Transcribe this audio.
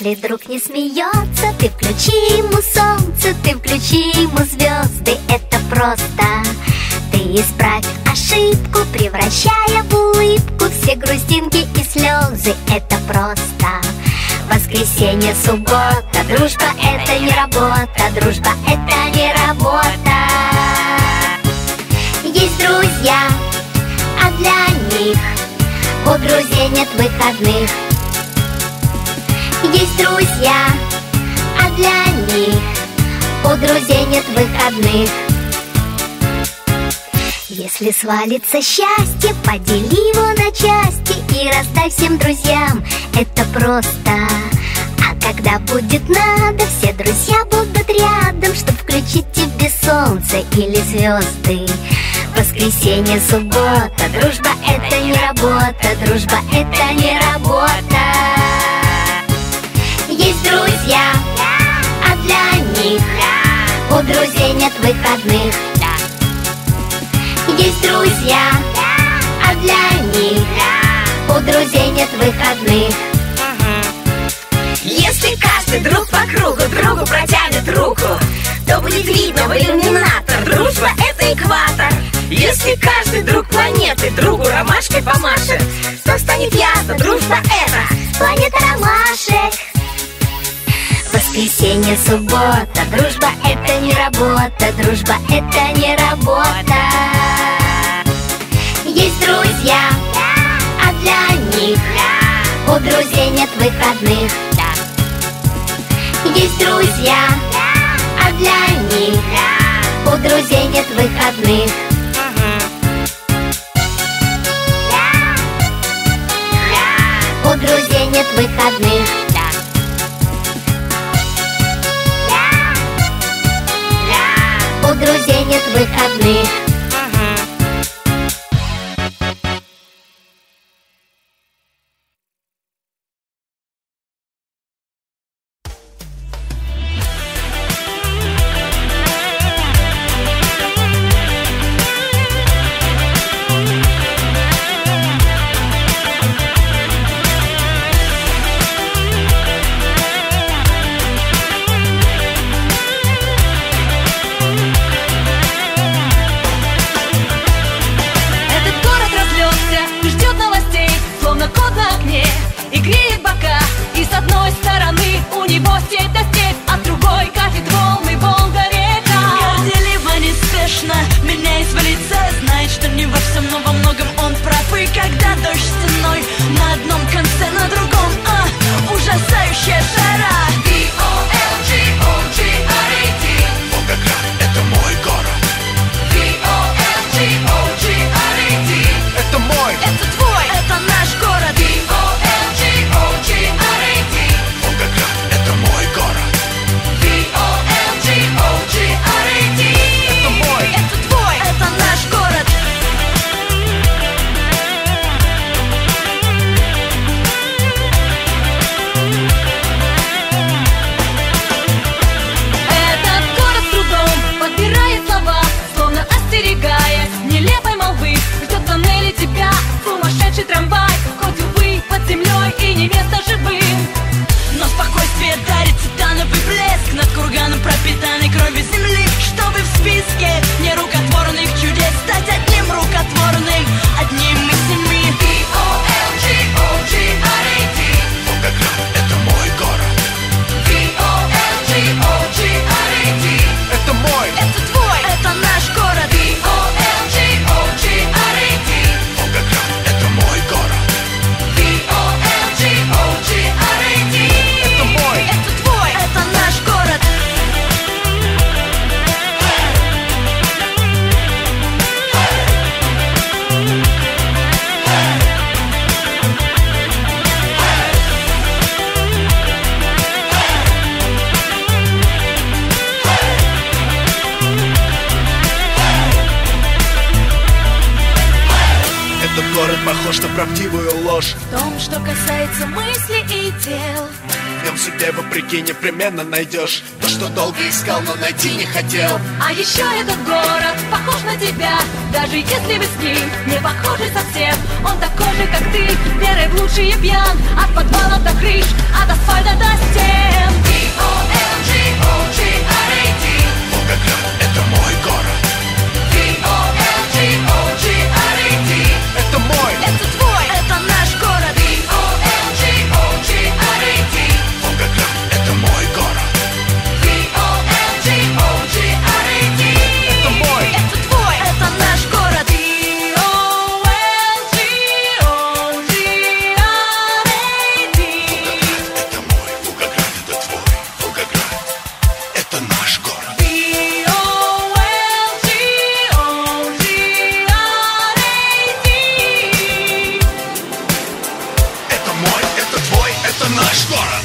Если друг не смеется, ты включи ему солнце, ты включи ему звезды, это просто. Ты исправь ошибку, превращая в улыбку все грустинки и слезы, это просто. Воскресенье, суббота, дружба это не работа, дружба это не работа. Есть друзья, а для них у друзей нет выходных. Есть друзья, а для них у друзей нет выходных. Если свалится счастье, подели его на части и раздай всем друзьям, это просто. А когда будет надо, все друзья будут рядом, чтоб включить тебе солнце или звезды. Воскресенье, суббота, дружба это не работа, дружба это не работа. Есть друзья, а для них у друзей нет выходных. Есть друзья, а для них у друзей нет выходных. Если каждый друг по кругу другу протянет руку, то будет видно в иллюминатор, дружба это экватор. Если каждый друг планеты другу ромашкой помашет, то станет ясно, дружба это планета ромашек. Воскресенье, суббота, дружба это не работа, дружба это не работа. Есть друзья, а для них у друзей нет выходных. Есть друзья, а для них у друзей нет выходных. У друзей нет выходных. У друзей нет выходных. похож на правдивую ложь в том, что касается мыслей и дел. В нем себе вопреки непременно найдешь то, что долго искал, но найти не хотел. А еще этот город похож на тебя, даже если вы с ним не похожи совсем. Он такой же, как ты, верой в лучшее пьян, от подвала до крыш, от асфальта до стен. наш город.